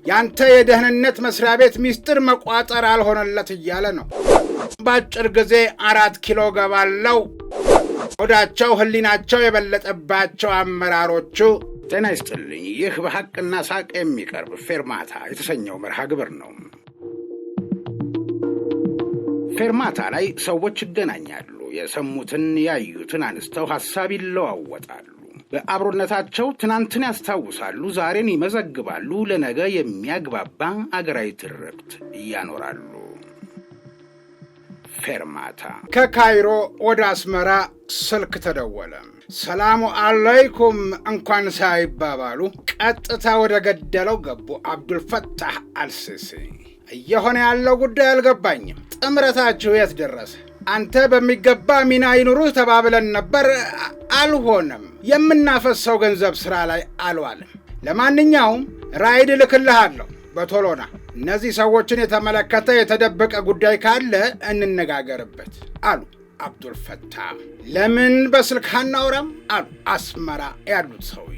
ያንተ የደህንነት መስሪያ ቤት ሚስጥር መቋጠር አልሆነለት እያለ ነው። ባጭር ጊዜ 4 ኪሎ ገባለው ወዳቸው ህሊናቸው የበለጠባቸው አመራሮቹ። ጤና ይስጥልኝ። ይህ በሐቅና ሳቅ የሚቀርብ ፌርማታ የተሰኘው መርሃ ግብር ነው። ፌርማታ ላይ ሰዎች ይገናኛሉ። የሰሙትን ያዩትን አንስተው ሐሳብ ይለዋወጣሉ። በአብሮነታቸው ትናንትን ያስታውሳሉ፣ ዛሬን ይመዘግባሉ፣ ለነገ የሚያግባባ አገራዊ ትርክት እያኖራሉ። ፌርማታ። ከካይሮ ወደ አስመራ ስልክ ተደወለ። ሰላሙ አለይኩም እንኳን ሳይባባሉ ቀጥታ ወደ ገደለው ገቡ። አብዱልፈታህ አልሲሲ። እየሆነ ያለው ጉዳይ አልገባኝም። ጥምረታችሁ የት ደረሰ? አንተ በሚገባ ሚና ይኑሩህ ተባብለን ነበር፣ አልሆነም። የምናፈሰው ገንዘብ ሥራ ላይ አልዋልም። ለማንኛውም ራይድ ልክልሃለሁ በቶሎና። እነዚህ ሰዎችን የተመለከተ የተደበቀ ጉዳይ ካለ እንነጋገርበት አሉ አብዱልፈታህ። ለምን በስልክ አናወራም አሉ አስመራ ያሉት ሰውዬ።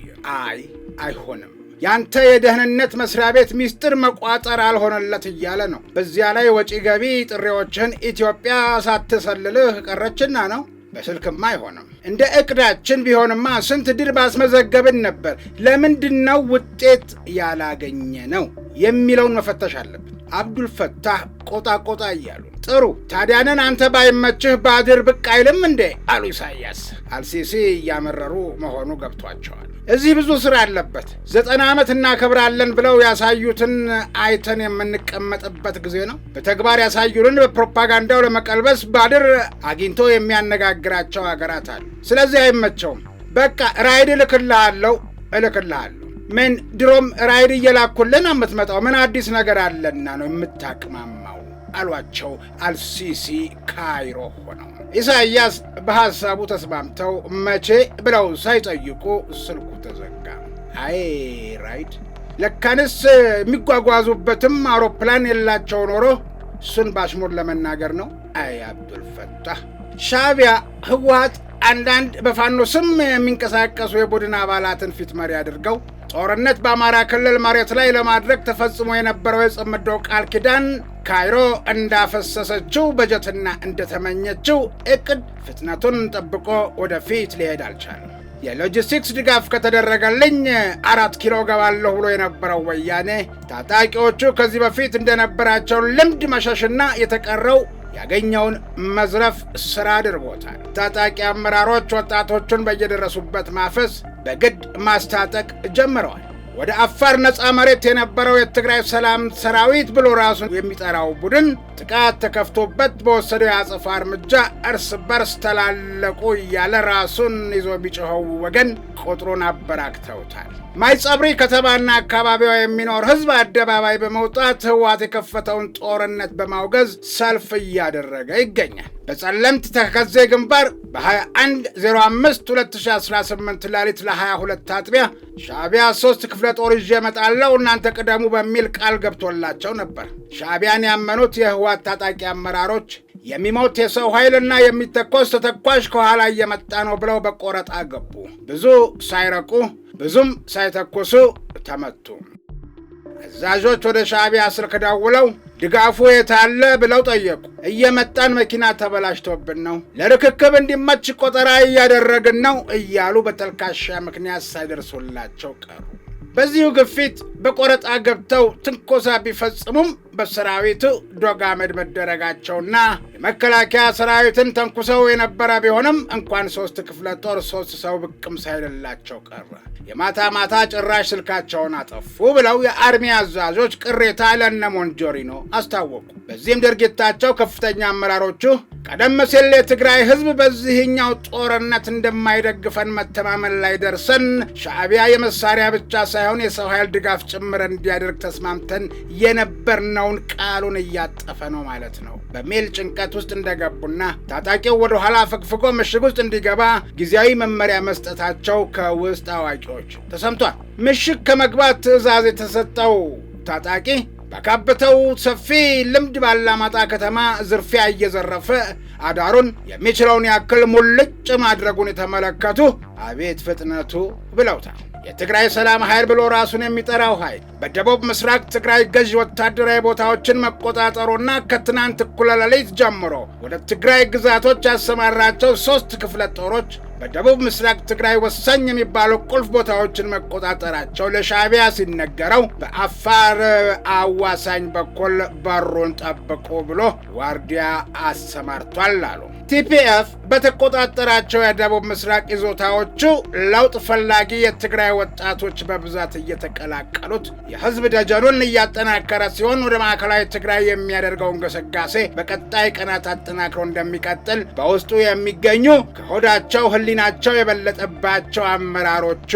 አይሆንም፣ ያንተ የደህንነት መስሪያ ቤት ሚስጥር መቋጠር አልሆነለት እያለ ነው። በዚያ ላይ ወጪ ገቢ ጥሪዎችን ኢትዮጵያ ሳትሰልልህ ቀረችና ነው። በስልክማ አይሆንም። እንደ እቅዳችን ቢሆንማ ስንት ድል ባስመዘገብን ነበር። ለምንድነው ውጤት ያላገኘ ነው የሚለውን መፈተሽ አለብን። አብዱልፈታህ ቆጣ እያሉ። ጥሩ ታዲያንን አንተ ባይመችህ ባድር ብቅ አይልም እንዴ አሉ ኢሳያስ። አልሲሲ እያመረሩ መሆኑ ገብቷቸዋል። እዚህ ብዙ ስራ አለበት። 90 ዓመት እናከብራለን ብለው ያሳዩትን አይተን የምንቀመጥበት ጊዜ ነው። በተግባር ያሳዩንን በፕሮፓጋንዳው ለመቀልበስ ባድር አግኝቶ የሚያነጋግራቸው ሀገራት አሉ። ስለዚህ አይመቸውም። በቃ ራይድ እልክልሃለሁ። ምን ድሮም ራይድ እየላኩልን የምትመጣው? ምን አዲስ ነገር አለና ነው የምታቅማማው አሏቸው አልሲሲ ካይሮ ሆነው። ኢሳያስ በሐሳቡ ተስማምተው መቼ ብለው ሳይጠይቁ ስልኩ ተዘጋ። ራይድ ለካንስ የሚጓጓዙበትም አውሮፕላን የላቸው ኖሮ እሱን ባሽሙር ለመናገር ነው። አብዱልፈታህ። ሻዕቢያ፣ ህወሓት አንዳንድ በፋኖ ስም የሚንቀሳቀሱ የቡድን አባላትን ፊት መሪ አድርገው ጦርነት በአማራ ክልል መሬት ላይ ለማድረግ ተፈጽሞ የነበረው የጽምዶ ቃል ኪዳን ካይሮ እንዳፈሰሰችው በጀትና እንደተመኘችው እቅድ ፍጥነቱን ጠብቆ ወደፊት ሊሄድ አልቻለም። የሎጂስቲክስ ድጋፍ ከተደረገልኝ 4 ኪሎ ገባለሁ ብሎ የነበረው ወያኔ ታጣቂዎቹ ከዚህ በፊት እንደነበራቸው ልምድ መሸሽና የተቀረው ያገኘውን መዝረፍ ሥራ አድርጎታል። ታጣቂ አመራሮች ወጣቶቹን በየደረሱበት ማፈስ፣ በግድ ማስታጠቅ ጀምረዋል። ወደ አፋር ነፃ መሬት የነበረው የትግራይ ሰላም ሰራዊት ብሎ ራሱን የሚጠራው ቡድን ጥቃት ተከፍቶበት በወሰደው የአጸፋ እርምጃ እርስ በርስ ተላለቁ እያለ ራሱን ይዞ ቢጮኸው ወገን ቁጥሩን አበራክተውታል። ማይጸብሪ ከተማና አካባቢዋ የሚኖር ሕዝብ አደባባይ በመውጣት ህወሓት የከፈተውን ጦርነት በማውገዝ ሰልፍ እያደረገ ይገኛል። በጸለምት ተከዜ ግንባር በ21/05/2018 ሌሊት ለ22 አጥቢያ ሻዕቢያ 3 ክፍለ ጦር ይዤ እመጣለሁ እናንተ ቅደሙ በሚል ቃል ገብቶላቸው ነበር። ሻዕቢያን ያመኑት የህወሓት ታጣቂ አመራሮች የሚሞት የሰው ኃይልና የሚተኮስ ተተኳሽ ከኋላ እየመጣ ነው ብለው በቆረጣ ገቡ። ብዙ ሳይረቁ ብዙም ሳይተኩሱ ተመቱ። አዛዦች ወደ ሻዕቢያ ስልክ ደውለው ድጋፉ የታለ ብለው ጠየቁ። እየመጣን መኪና ተበላሽቶብን ነው፣ ለርክክብ እንዲመች ቆጠራ እያደረግን ነው እያሉ በተልካሻ ምክንያት ሳይደርሱላቸው ቀሩ። በዚሁ ግፊት በቆረጣ ገብተው ትንኮሳ ቢፈጽሙም በሰራዊቱ ዶግ አመድ መደረጋቸውና የመከላከያ ሰራዊትን ተንኩሰው የነበረ ቢሆንም እንኳን 3 ክፍለ ጦር 3 ሰው ብቅም ሳይልላቸው ቀረ። የማታ ማታ ጭራሽ ስልካቸውን አጠፉ ብለው የአርሚ አዛዦች ቅሬታ ለነ ሞንጆሪኖ አስታወቁ። በዚህም ድርጊታቸው ከፍተኛ አመራሮቹ ቀደም ሲል የትግራይ ህዝብ በዚህኛው ጦርነት እንደማይደግፈን መተማመን ላይ ደርሰን ሻዕቢያ የመሳሪያ ብቻ ሳይሆን የሰው ኃይል ድጋፍ ጭምር እንዲያደርግ ተስማምተን የነበርነውን ቃሉን እያጠፈ ነው ማለት ነው በሚል ጭንቀት ውስጥ እንደገቡና ታጣቂው ወደ ኋላ ፈግፍጎ ምሽግ ውስጥ እንዲገባ ጊዜያዊ መመሪያ መስጠታቸው ከውስጥ አዋቂዎች ተሰምቷል። ምሽግ ከመግባት ትዕዛዝ የተሰጠው ታጣቂ በካበተው ሰፊ ልምድ ባላማጣ ከተማ ዝርፊያ እየዘረፈ አዳሩን የሚችለውን ያክል ሙልጭ ማድረጉን የተመለከቱ አቤት ፍጥነቱ ብለውታል። የትግራይ ሰላም ኃይል ብሎ ራሱን የሚጠራው ኃይል በደቡብ ምስራቅ ትግራይ ገዥ ወታደራዊ ቦታዎችን መቆጣጠሩና ከትናንት እኩለ ሌሊት ጀምሮ ወደ ትግራይ ግዛቶች ያሰማራቸው 3 ክፍለ ጦሮች በደቡብ ምስራቅ ትግራይ ወሳኝ የሚባሉ ቁልፍ ቦታዎችን መቆጣጠራቸው ለሻዕቢያ ሲነገረው በአፋር አዋሳኝ በኩል በሩን ጠብቁ ብሎ ዋርዲያ አሰማርቷል አሉ። ቲፒኤፍ በተቆጣጠራቸው የደቡብ ምስራቅ ይዞታዎቹ ለውጥ ፈላጊ የትግራይ ወጣቶች በብዛት እየተቀላቀሉት የህዝብ ደጀኑን እያጠናከረ ሲሆን ወደ ማዕከላዊ ትግራይ የሚያደርገውን እንቅስቃሴ በቀጣይ ቀናት አጠናክሮ እንደሚቀጥል በውስጡ የሚገኙ ከሆዳቸው ህሊናቸው የበለጠባቸው አመራሮቹ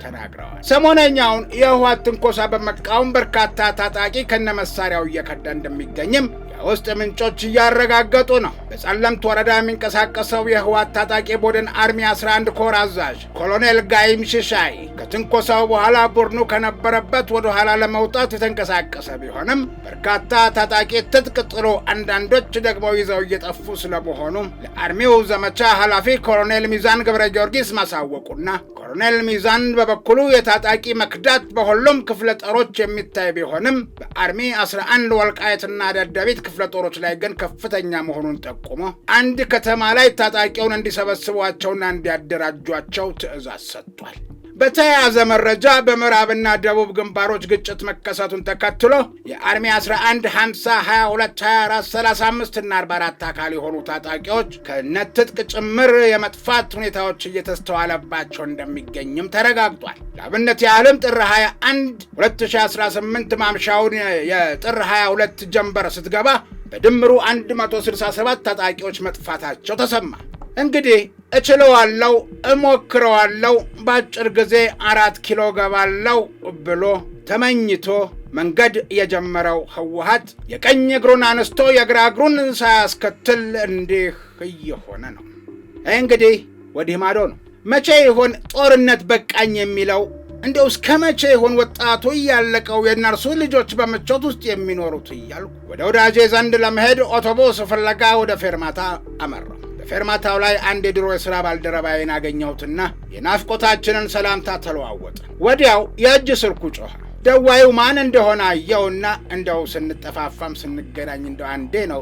ተናግረዋል። ሰሞነኛውን የህወሓት ትንኮሳ በመቃወም በርካታ ታጣቂ ከነመሳሪያው እየከዳ እንደሚገኝም የውስጥ ምንጮች እያረጋገጡ ነው። በጸለምት ወረዳ የሚንቀሳቀሰው የህወሓት ታጣቂ ቡድን አርሚ 11 ኮር አዛዥ ኮሎኔል ጋይም ሽሻይ ከትንኮሳው በኋላ ቡድኑ ከነበረበት ወደ ኋላ ለመውጣት የተንቀሳቀሰ ቢሆንም በርካታ ታጣቂ ትጥቅ ጥሎ አንዳንዶች ደግሞ ይዘው እየጠፉ ስለመሆኑ ለአርሚው ዘመቻ ኃላፊ ኮሎኔል ሚዛን ገብረ ጊዮርጊስ ማሳወቁና ኮሎኔል ሚዛን በበኩሉ የታጣቂ መክዳት በሁሉም ክፍለ ጦሮች የሚታይ ቢሆንም በአርሚ 11 ወልቃይትና ደደቢት ክፍለ ጦሮች ላይ ግን ከፍተኛ መሆኑን ጠቁሞ አንድ ከተማ ላይ ታጣቂውን እንዲሰበስቧቸውና እንዲያደራጇቸው ትዕዛዝ ሰጥቷል። በተያያዘ መረጃ በምዕራብና ደቡብ ግንባሮች ግጭት መከሰቱን ተከትሎ የአርሚ 11 50 22 24 35 እና 44 አካል የሆኑ ታጣቂዎች ከነትጥቅ ጭምር የመጥፋት ሁኔታዎች እየተስተዋለባቸው እንደሚገኝም ተረጋግጧል። ለአብነት ያህልም ጥር 21 2018 ማምሻውን የጥር 22 ጀንበር ስትገባ በድምሩ 167 ታጣቂዎች መጥፋታቸው ተሰማ። እንግዲህ እችለዋለሁ፣ እሞክረዋለሁ፣ በአጭር ጊዜ 4 ኪሎ ገባለሁ ብሎ ተመኝቶ መንገድ የጀመረው ህወሓት የቀኝ እግሩን አነስቶ የግራ እግሩን ሳያስከትል እንዲህ እየሆነ ነው። እንግዲህ ወዲህ ማዶ ነው። መቼ ይሆን ጦርነት በቃኝ የሚለው? እንደው እስከ መቼ ይሆን ወጣቱ ያለቀው የነርሱ ልጆች በምቾት ውስጥ የሚኖሩት እያልኩ ወደ ወዳጄ ዘንድ ለመሄድ አውቶቡስ ፍለጋ ወደ ፌርማታ አመራሁ። በፌርማታው ላይ አንድ የድሮ የሥራ ባልደረባዬን አገኘሁትና የናፍቆታችንን ሰላምታ ተለዋወጥን። ወዲያው የእጅ ስልኩ ጮኸ። ደዋዩ ማን እንደሆነ አየውና እንደው ስንጠፋፋም ስንገናኝ እንደው አንዴ ነው።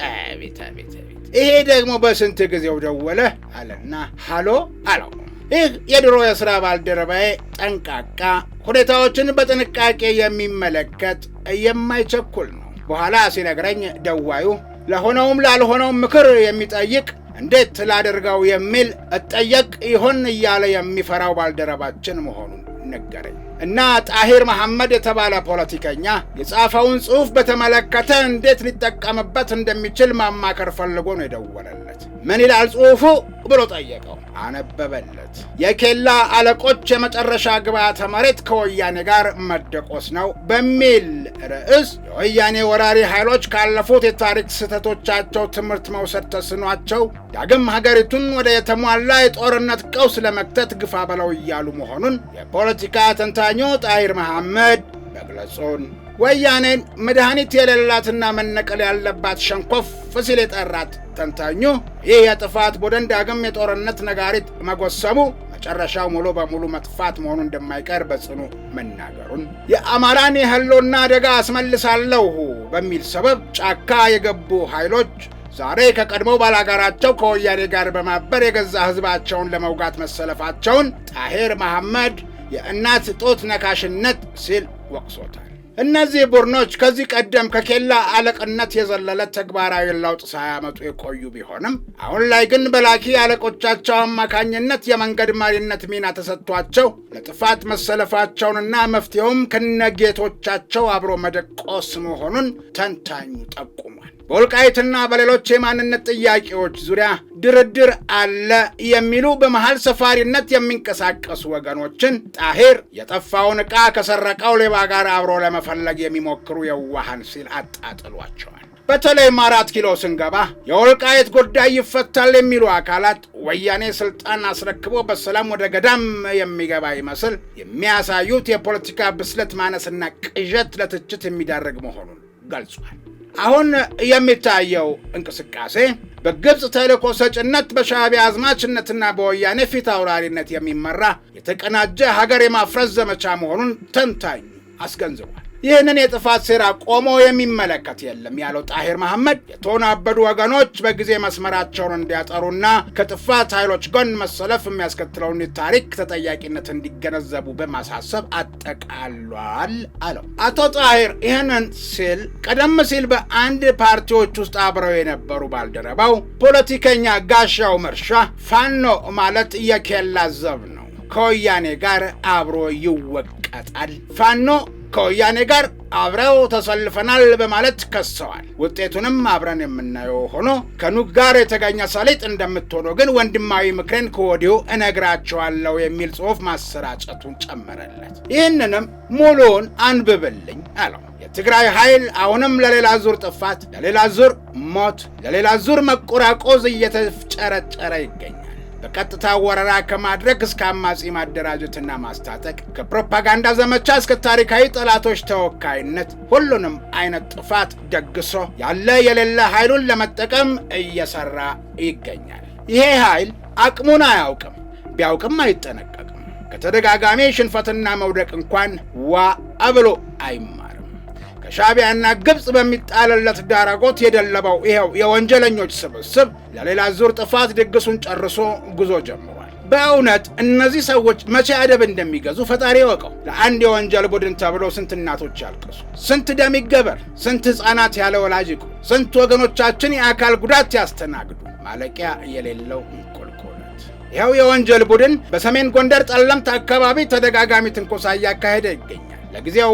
አቤት አቤት አቤት፣ ይሄ ደግሞ በስንት ጊዜው ደወለ አለና ሃሎ አለው። ይህ የድሮ የሥራ ባልደረባዬ ጠንቃቃ፣ ሁኔታዎችን በጥንቃቄ የሚመለከት የማይቸኩል ነው። በኋላ ሲነግረኝ ደዋዩ ለሆነውም ላልሆነውም ምክር የሚጠይቅ እንዴት ላደርገው የሚል እጠየቅ ይሆን እያለ የሚፈራው ባልደረባችን መሆኑን ነገረኝ። እና ጣሂር መሐመድ የተባለ ፖለቲከኛ የጻፈውን ጽሑፍ በተመለከተ እንዴት ሊጠቀምበት እንደሚችል ማማከር ፈልጎ ነው የደወለለት። ምን ይላል ጽሑፉ ብሎ ጠየቀው። አነበበለት። የኬላ አለቆች የመጨረሻ ግብዓተ መሬት ከወያኔ ጋር መደቆስ ነው በሚል ርዕስ የወያኔ ወራሪ ኃይሎች ካለፉት የታሪክ ስህተቶቻቸው ትምህርት መውሰድ ተስኗቸው ዳግም ሀገሪቱን ወደ የተሟላ የጦርነት ቀውስ ለመክተት ግፋ በለው እያሉ መሆኑን የፖለቲካ ተንታኙ ጣሂር መሐመድ መግለጹን ወያኔን መድኃኒት የሌላትና መነቀል ያለባት ሸንኮፍ ሲል የጠራት ተንታኙ ይህ የጥፋት ቡድን ዳግም የጦርነት ነጋሪት መጎሰሙ መጨረሻው ሙሉ በሙሉ መጥፋት መሆኑ እንደማይቀር በጽኑ መናገሩን የአማራን የህልውና አደጋ አስመልሳለሁ በሚል ሰበብ ጫካ የገቡ ኃይሎች ዛሬ ከቀድሞ ባላጋራቸው ከወያኔ ጋር በማበር የገዛ ህዝባቸውን ለመውጋት መሰለፋቸውን ጣሂር መሐመድ የእናት ጡት ነካሽነት ሲል ወቅሶታል። እነዚህ ቡድኖች ከዚህ ቀደም ከኬላ አለቅነት የዘለለ ተግባራዊ ለውጥ ሳያመጡ የቆዩ ቢሆንም አሁን ላይ ግን በላኪ አለቆቻቸው አማካኝነት የመንገድ መሪነት ሚና ተሰጥቷቸው ለጥፋት መሰለፋቸውንና መፍትሄውም ከነጌቶቻቸው አብሮ መደቆስ መሆኑን ተንታኙ ጠቁሟል። በወልቃይትና በሌሎች የማንነት ጥያቄዎች ዙሪያ ድርድር አለ የሚሉ በመሃል ሰፋሪነት የሚንቀሳቀሱ ወገኖችን ጣሂር የጠፋውን ዕቃ ከሰረቀው ሌባ ጋር አብሮ ለመፈለግ የሚሞክሩ የዋሃን ሲል አጣጥሏቸዋል። በተለይም 4 ኪሎ ስንገባ የወልቃይት ጉዳይ ይፈታል የሚሉ አካላት ወያኔ ስልጣን አስረክቦ በሰላም ወደ ገዳም የሚገባ ይመስል የሚያሳዩት የፖለቲካ ብስለት ማነስና ቅዠት ለትችት የሚዳርግ መሆኑን ገልጿል። አሁን የሚታየው እንቅስቃሴ በግብጽ ተልዕኮ ሰጭነት በሻዕቢያ አዝማችነትና በወያኔ ፊት አውራሪነት የሚመራ የተቀናጀ ሀገር የማፍረስ ዘመቻ መሆኑን ተንታኙ አስገንዝቧል። ይህንን የጥፋት ሴራ ቆሞ የሚመለከት የለም ያለው ጣሂር መሐመድ የተወናበዱ ወገኖች በጊዜ መስመራቸውን እንዲያጠሩና ከጥፋት ኃይሎች ጎን መሰለፍ የሚያስከትለውን ታሪክ ተጠያቂነት እንዲገነዘቡ በማሳሰብ አጠቃሏል አለው። አቶ ጣሂር ይህንን ሲል ቀደም ሲል በአንድ ፓርቲዎች ውስጥ አብረው የነበሩ ባልደረባው ፖለቲከኛ ጋሻው መርሻ ፋኖ ማለት የኬላ ዘብ ነው፣ ከወያኔ ጋር አብሮ ይወቀጣል፣ ፋኖ ከወያኔ ጋር አብረው ተሰልፈናል በማለት ከሰዋል። ውጤቱንም አብረን የምናየው ሆኖ ከኑግ ጋር የተገኘ ሰሊጥ እንደምትሆኑ ግን ወንድማዊ ምክሬን ከወዲሁ እነግራቸዋለሁ የሚል ጽሑፍ ማሰራጨቱን ጨመረለት። ይህንንም ሙሉውን አንብብልኝ አለው። የትግራይ ኃይል አሁንም ለሌላ ዙር ጥፋት፣ ለሌላ ዙር ሞት፣ ለሌላ ዙር መቆራቆዝ እየተፍጨረጨረ ይገኛል። በቀጥታ ወረራ ከማድረግ እስከ አማጺ ማደራጀትና ማስታጠቅ፣ ከፕሮፓጋንዳ ዘመቻ እስከ ታሪካዊ ጠላቶች ተወካይነት ሁሉንም አይነት ጥፋት ደግሶ ያለ የሌለ ኃይሉን ለመጠቀም እየሰራ ይገኛል። ይሄ ኃይል አቅሙን አያውቅም፣ ቢያውቅም አይጠነቀቅም። ከተደጋጋሚ ሽንፈትና መውደቅ እንኳን ዋ አብሎ አይማርም። ከሻዕቢያና ግብጽ በሚጣልለት ዳረጎት የደለበው ይሄው የወንጀለኞች ስብስብ ለሌላ ዙር ጥፋት ድግሱን ጨርሶ ጉዞ ጀምሯል። በእውነት እነዚህ ሰዎች መቼ አደብ እንደሚገዙ ፈጣሪ ይወቀው። ለአንድ የወንጀል ቡድን ተብሎ ስንት እናቶች ያልቅሱ፣ ስንት ደም ይገበር፣ ስንት ሕፃናት ያለ ወላጅ ይቁ፣ ስንት ወገኖቻችን የአካል ጉዳት ያስተናግዱ። ማለቂያ የሌለው ቁልቁለት። ይኸው የወንጀል ቡድን በሰሜን ጎንደር ጠለምት አካባቢ ተደጋጋሚ ትንኮሳ እያካሄደ ይገኛል። ለጊዜው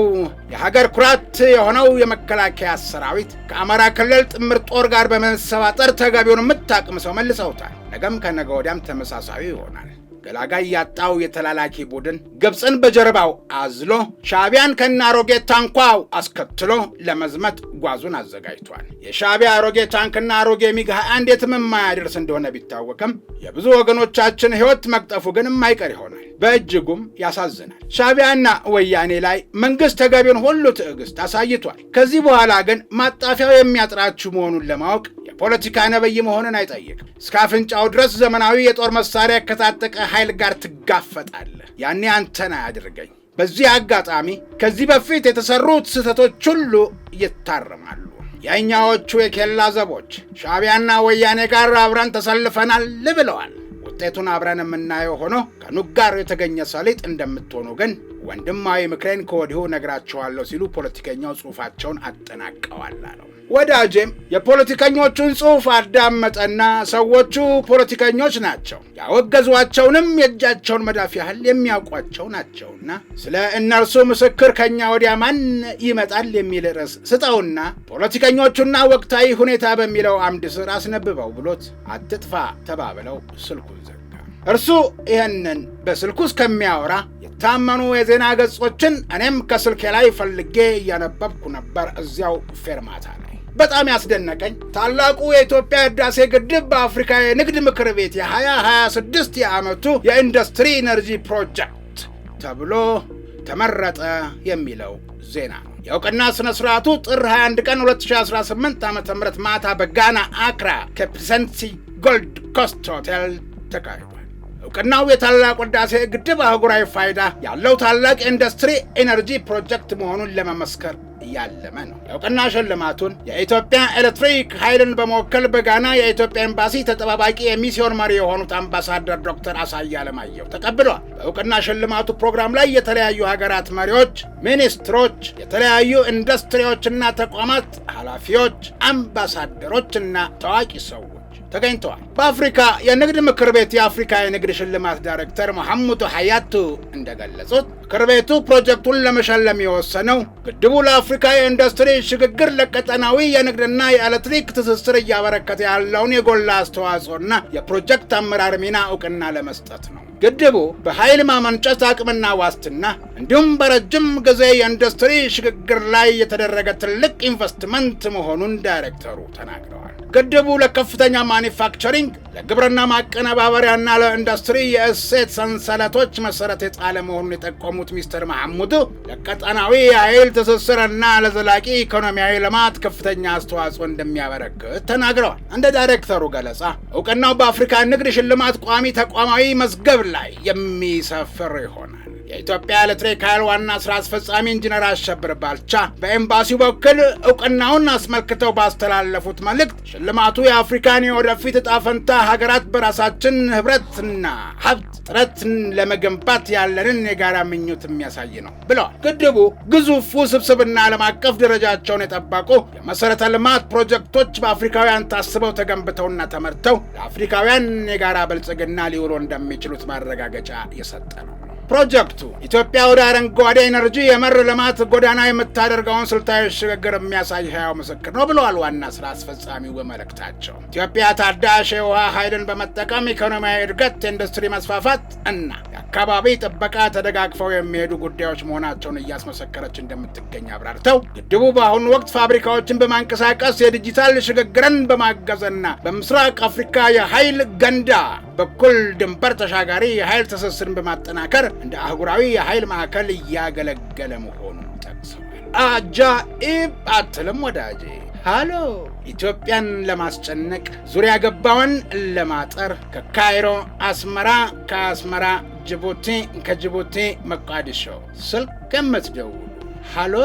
የሀገር ኩራት የሆነው የመከላከያ ሰራዊት ከአማራ ክልል ጥምር ጦር ጋር በመሰባጠር ተገቢውን ምታቅምሰው መልሰውታል። ነገም ከነገ ወዲያም ተመሳሳዩ ይሆናል። ገላጋይ ያጣው የተላላኪ ቡድን ግብፅን በጀርባው አዝሎ ሻዕቢያን ከናሮጌ ታንኳው አስከትሎ ለመዝመት ጓዙን አዘጋጅቷል። የሻዕቢያ አሮጌ ታንክና አሮጌ ሚግ 21 የትም የማያደርስ እንደሆነ ቢታወቅም የብዙ ወገኖቻችን ሕይወት መቅጠፉ ግን የማይቀር ይሆናል። በእጅጉም ያሳዝናል። ሻዕቢያና ወያኔ ላይ መንግስት ተገቢውን ሁሉ ትዕግስት አሳይቷል። ከዚህ በኋላ ግን ማጣፊያው የሚያጥራችሁ መሆኑን ለማወቅ የፖለቲካ ነብይ መሆንን አይጠይቅም። እስከ አፍንጫው ድረስ ዘመናዊ የጦር መሳሪያ ከታጠቀ ኃይል ጋር ትጋፈጣለህ። ያኔ አንተን አያድርገኝ። በዚህ አጋጣሚ ከዚህ በፊት የተሰሩት ስህተቶች ሁሉ ይታረማሉ። የእኛዎቹ የኬላ ዘቦች ሻዕቢያና ወያኔ ጋር አብረን ተሰልፈናል ብለዋል። ውጤቱን አብረን የምናየው ሆኖ ከኑግ ጋር የተገኘ ሰሊጥ እንደምትሆኑ ግን ወንድማዊ ምክሬን ከወዲሁ ነግራቸዋለሁ ሲሉ ፖለቲከኛው ጽሑፋቸውን አጠናቀዋል አለው። ወዳጄም የፖለቲከኞቹን ጽሑፍ አዳመጠና ሰዎቹ ፖለቲከኞች ናቸው፣ ያወገዟቸውንም የእጃቸውን መዳፍ ያህል የሚያውቋቸው ናቸውና ስለ እነርሱ ምስክር ከኛ ወዲያ ማን ይመጣል የሚል ርዕስ ስጠውና ፖለቲከኞቹና ወቅታዊ ሁኔታ በሚለው አምድ ስር አስነብበው ብሎት አትጥፋ ተባብለው ስልኩን ዘጋ። እርሱ ይህንን በስልኩ እስከሚያወራ የታመኑ የዜና ገጾችን እኔም ከስልኬ ላይ ፈልጌ እያነበብኩ ነበር እዚያው ፌርማታ ላይ። በጣም ያስደነቀኝ ታላቁ የኢትዮጵያ ህዳሴ ግድብ በአፍሪካ የንግድ ምክር ቤት የ2026 የዓመቱ የኢንዱስትሪ ኢነርጂ ፕሮጀክት ተብሎ ተመረጠ የሚለው ዜና ነው። የእውቅና ስነ ስርዓቱ ጥር 21 ቀን 2018 ዓ.ም ማታ በጋና አክራ ከፕሬሰንሲ ጎልድ ኮስት ሆቴል ተካሂዷል። እውቅናው የታላቁ ህዳሴ ግድብ አህጉራዊ ፋይዳ ያለው ታላቅ ኢንዱስትሪ ኢነርጂ ፕሮጀክት መሆኑን ለመመስከር ያለመ ነው። የእውቅና ሽልማቱን የኢትዮጵያ ኤሌክትሪክ ኃይልን በመወከል በጋና የኢትዮጵያ ኤምባሲ ተጠባባቂ የሚስዮን መሪ የሆኑት አምባሳደር ዶክተር አሳያ አለማየሁ ተቀብለዋል። በእውቅና ሽልማቱ ፕሮግራም ላይ የተለያዩ ሀገራት መሪዎች፣ ሚኒስትሮች፣ የተለያዩ ኢንዱስትሪዎችና ተቋማት ኃላፊዎች፣ አምባሳደሮችና ታዋቂ ሰዎች ተገኝተዋል። በአፍሪካ የንግድ ምክር ቤት የአፍሪካ የንግድ ሽልማት ዳይሬክተር መሐሙድ ሀያቱ እንደገለጹት ምክር ቤቱ ፕሮጀክቱን ለመሸለም የወሰነው ግድቡ ለአፍሪካ የኢንዱስትሪ ሽግግር ለቀጠናዊ የንግድና የኤሌክትሪክ ትስስር እያበረከተ ያለውን የጎላ አስተዋጽኦና የፕሮጀክት አመራር ሚና እውቅና ለመስጠት ነው። ግድቡ በኃይል ማመንጨት አቅምና ዋስትና እንዲሁም በረጅም ጊዜ የኢንዱስትሪ ሽግግር ላይ የተደረገ ትልቅ ኢንቨስትመንት መሆኑን ዳይሬክተሩ ተናግረዋል። ግድቡ ለከፍተኛ ማኒፋክቸሪንግ፣ ለግብርና ማቀነባበሪያና ለኢንዱስትሪ የእሴት ሰንሰለቶች መሰረት የጣለ መሆኑን የጠቆሙት ሚስተር መሐሙድ ለቀጠናዊ የኃይል ትስስርና ለዘላቂ ኢኮኖሚያዊ ልማት ከፍተኛ አስተዋጽኦ እንደሚያበረክት ተናግረዋል። እንደ ዳይሬክተሩ ገለጻ እውቅናው በአፍሪካ ንግድ ሽልማት ቋሚ ተቋማዊ መዝገብ ላይ የሚሰፍር ይሆናል። የኢትዮጵያ ኤሌክትሪክ ኃይል ዋና ስራ አስፈጻሚ ኢንጂነር አሸብር ባልቻ በኤምባሲው በኩል እውቅናውን አስመልክተው ባስተላለፉት መልእክት ሽልማቱ የአፍሪካን የወደፊት ዕጣ ፈንታ ሀገራት በራሳችን ህብረትና ሀብት ጥረትን ለመገንባት ያለንን የጋራ ምኞት የሚያሳይ ነው ብለዋል። ግድቡ ግዙፍ ውስብስብና ዓለም አቀፍ ደረጃቸውን የጠበቁ የመሰረተ ልማት ፕሮጀክቶች በአፍሪካውያን ታስበው ተገንብተውና ተመርተው ለአፍሪካውያን የጋራ ብልጽግና ሊውሉ እንደሚችሉት ማረጋገጫ የሰጠ ነው። ፕሮጀክቱ ኢትዮጵያ ወደ አረንጓዴ ኤነርጂ የመር ልማት ጎዳና የምታደርገውን ስልታዊ ሽግግር የሚያሳይ ሕያው ምስክር ነው ብለዋል ዋና ስራ አስፈጻሚው በመልእክታቸው። ኢትዮጵያ ታዳሽ የውሃ ኃይልን በመጠቀም ኢኮኖሚያዊ እድገት፣ የኢንዱስትሪ መስፋፋት እና የአካባቢ ጥበቃ ተደጋግፈው የሚሄዱ ጉዳዮች መሆናቸውን እያስመሰከረች እንደምትገኝ አብራርተው ግድቡ በአሁኑ ወቅት ፋብሪካዎችን በማንቀሳቀስ የዲጂታል ሽግግርን በማገዝና በምስራቅ አፍሪካ የኃይል ገንዳ በኩል ድንበር ተሻጋሪ የኃይል ትስስርን በማጠናከር እንደ አህጉራዊ የኃይል ማዕከል እያገለገለ መሆኑን ጠቅሰዋል። አጃኢብ አትልም ወዳጄ። ሃሎ ኢትዮጵያን ለማስጨነቅ ዙሪያ ገባውን ለማጠር ከካይሮ አስመራ፣ ከአስመራ ጅቡቲ፣ ከጅቡቲ መቃዲሾ ስልክ የምትደውሉ ሃሎ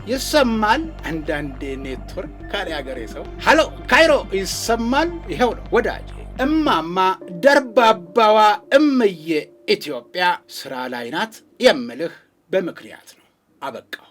ይሰማል? አንዳንዴ ኔትወርክ ካለ ሀገሬ ሰው ሃሎ ካይሮ ይሰማል? ይኸው ነው ወዳጄ። እማማ ደርባባዋ እምዬ ኢትዮጵያ ስራ ላይ ናት የምልህ በምክንያት ነው። አበቃው።